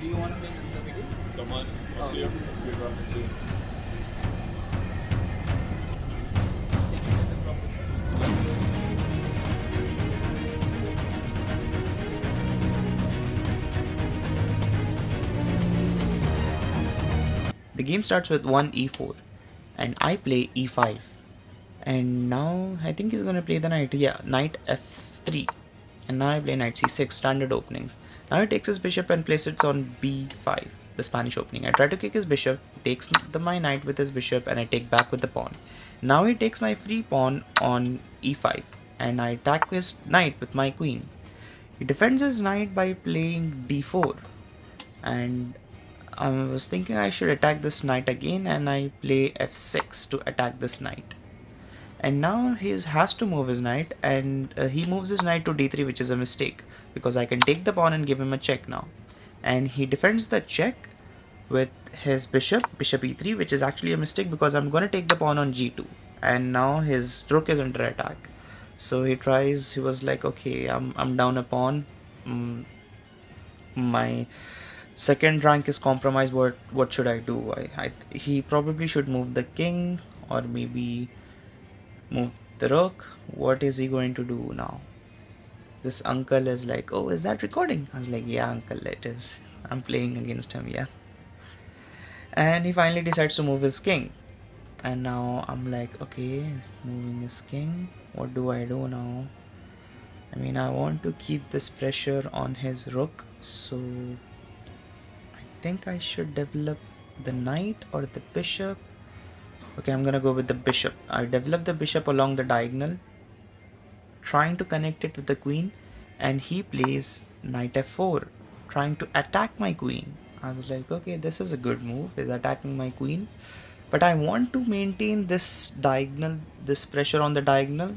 Do you want to make the video? Don't mind. Up to you. Up to you, bro. Up to you. Take it in the proper side. The game starts with 1 e4 and I play e5. And now I think he's gonna play the knight. Yeah, knight f3. And now I play knight c6, standard openings. Now he takes his bishop and places it on b5, the Spanish opening. I try to kick his bishop, he takes my knight with his bishop, and I take back with the pawn. Now he takes my free pawn on e5, and I attack his knight with my queen. He defends his knight by playing d4, and I was thinking I should attack this knight again, and I play f6 to attack this knight. And now he has to move his knight, and he moves his knight to d3, which is a mistake because I can take the pawn and give him a check now. And he defends the check with his bishop e3, which is actually a mistake because I'm going to take the pawn on g2, and now his rook is under attack. So he was like, okay, I'm down a pawn. My second rank is compromised. What should I do? He probably should move the king, or maybe move the rook. What is he going to do now? This uncle is like, oh, is that recording? I was like, yeah, uncle, it is. I'm playing against him, yeah. And he finally decides to move his king. And now I'm like, okay, he's moving his king. What do I do now? I mean, I want to keep this pressure on his rook, so I think I should develop the knight or the bishop. Okay, I'm gonna go with the bishop. I develop the bishop along the diagonal, trying to connect it with the queen, and he plays knight f4, trying to attack my queen. I was like, okay, this is a good move, he's attacking my queen, but I want to maintain this diagonal, this pressure on the diagonal,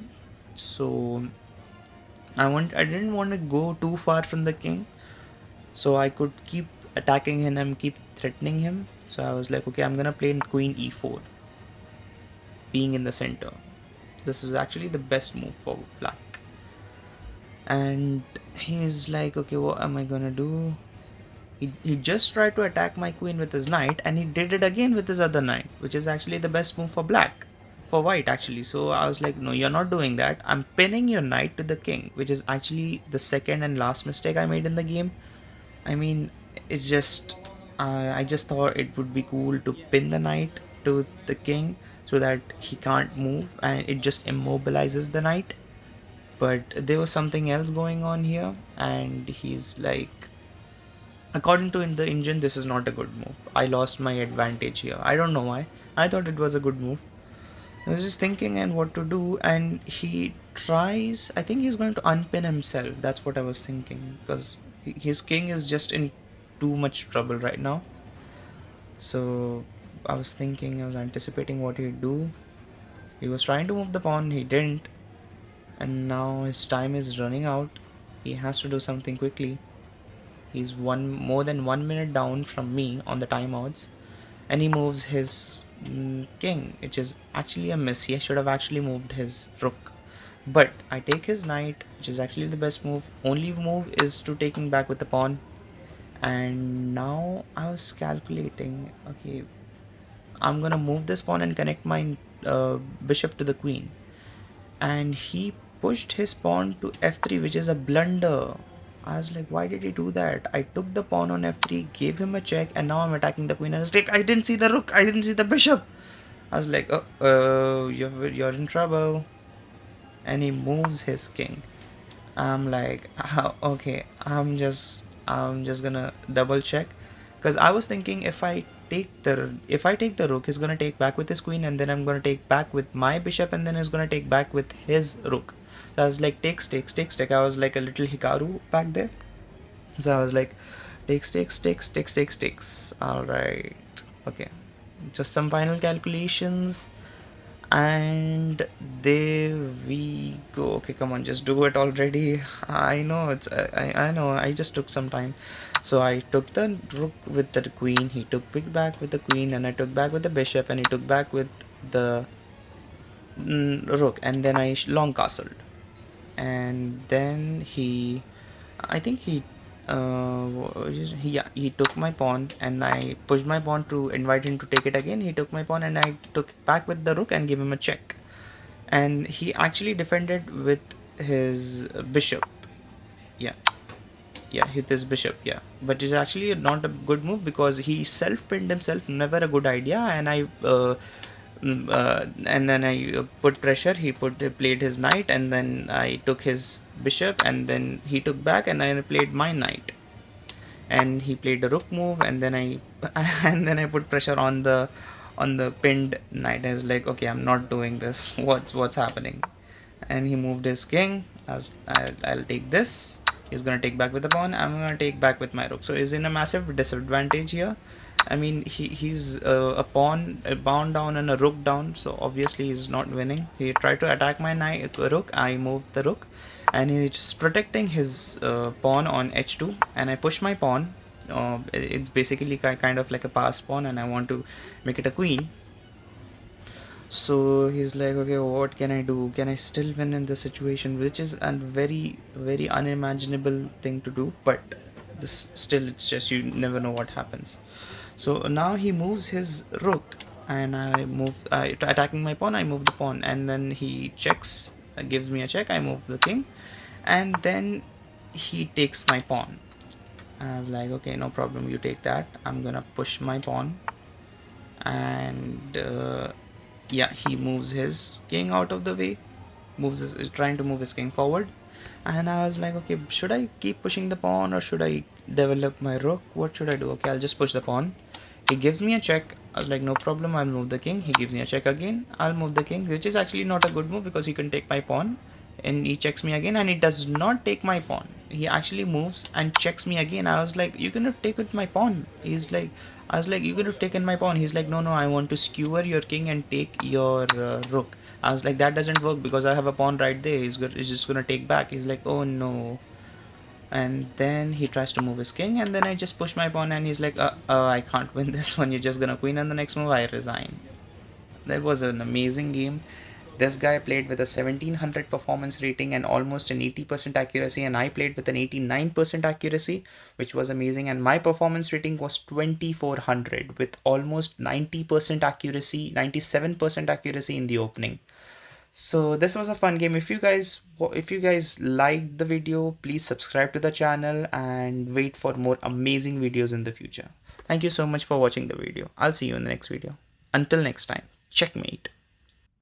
so I didn't want to go too far from the king, so I could keep attacking him and keep threatening him. So I was like, okay, I'm gonna play queen e4, being in the center. This is actually the best move for black. And he's like, okay, what am I gonna do? He just tried to attack my queen with his knight, and he did it again with his other knight, which is actually the best move for black, for white actually. So I was like, no, you're not doing that. I'm pinning your knight to the king, which is actually the second and last mistake I made in the game. I mean, it's just I just thought it would be cool to pin the knight to the king so that he can't move, and it just immobilizes the knight. But there was something else going on here, and he's like, according to the engine, this is not a good move. I lost my advantage here. I don't know why. I thought it was a good move. I was just thinking and what to do, and he tries. I think he's going to unpin himself. That's what I was thinking, because his king is just in too much trouble right now. So I was thinking, I was anticipating what he'd do. He was trying to move the pawn, he didn't, and now his time is running out. He has to do something quickly. He's more than 1 minute down from me on the timeouts, and he moves his king, which is actually a miss. He should have actually moved his rook. But I take his knight, which is actually the best move. Only move is to taking back with the pawn. And now I was calculating, okay, I'm gonna move this pawn and connect my bishop to the queen. And he pushed his pawn to f3, which is a blunder. I was like, why did he do that? I took the pawn on f3, gave him a check, and now I'm attacking the queen. And it's like, I didn't see the rook, I didn't see the bishop. I was like, oh, you're in trouble. And he moves his king. I'm like, okay, I'm just gonna double check, because I was thinking if I take the rook, he's gonna take back with his queen, and then I'm gonna take back with my bishop, and then he's gonna take back with his rook. So I was like, takes, takes, takes, take. I was like a little Hikaru back there. So I was like, takes, takes, takes, takes, takes, takes. All right, okay. Just some final calculations, and there we go. Okay, come on, just do it already. I know it's I know I just took some time. So I took the rook with the queen, he took back with the queen, and I took back with the bishop, and he took back with the rook, and then I long castled. And then I think he he took my pawn, and I pushed my pawn to invite him to take it again. He took my pawn, and I took it back with the rook and gave him a check. And he actually defended with his bishop. Yeah, hit his bishop. Yeah, but it's actually not a good move because he self-pinned himself. Never a good idea. And and then I put pressure. He played his knight, and then I took his bishop, and then he took back, and I played my knight, and he played a rook move, and then I and then I put pressure on the pinned knight. I was like, okay, I'm not doing this. What's happening? And he moved his king. As I'll take this. He's gonna take back with the pawn. I'm gonna take back with my rook. So he's in a massive disadvantage here. I mean, he's a pawn bound down and a rook down, so obviously he's not winning. He tried to attack my knight rook. I moved the rook, and he's just protecting his pawn on h2. And I push my pawn. It's basically kind of like a pass pawn, and I want to make it a queen. So he's like, okay, what can I do? Can I still win in this situation? Which is a very, very unimaginable thing to do, but this still, it's just you never know what happens. So now he moves his rook, and attacking my pawn. I move the pawn, and then he checks, gives me a check. I move the king, and then he takes my pawn. I was like, okay, no problem, you take that. I'm gonna push my pawn, and yeah, he moves his king out of the way, is trying to move his king forward. And I was like, okay, should I keep pushing the pawn, or should I develop my rook? What should I do? Okay, I'll just push the pawn. He gives me a check. I was like, no problem, I'll move the king. He gives me a check again. I'll move the king, which is actually not a good move because he can take my pawn. And he checks me again, and he does not take my pawn. He actually moves and checks me again. I was like, you could have taken my pawn. I was like, you could have taken my pawn. He's like, no, I want to skewer your king and take your rook. I was like, that doesn't work because I have a pawn right there. He's just gonna take back. He's like, oh no. And then he tries to move his king, and then I just push my pawn, and he's like, I can't win this one. You're just gonna queen, and the next move I resign. That was an amazing game. This guy played with a 1700 performance rating and almost an 80% accuracy, and I played with an 89% accuracy, which was amazing. And my performance rating was 2400 with almost 90% accuracy, 97% accuracy in the opening. So this was a fun game. If you guys liked the video, please subscribe to the channel and wait for more amazing videos in the future. Thank you so much for watching the video. I'll see you in the next video. Until next time, checkmate.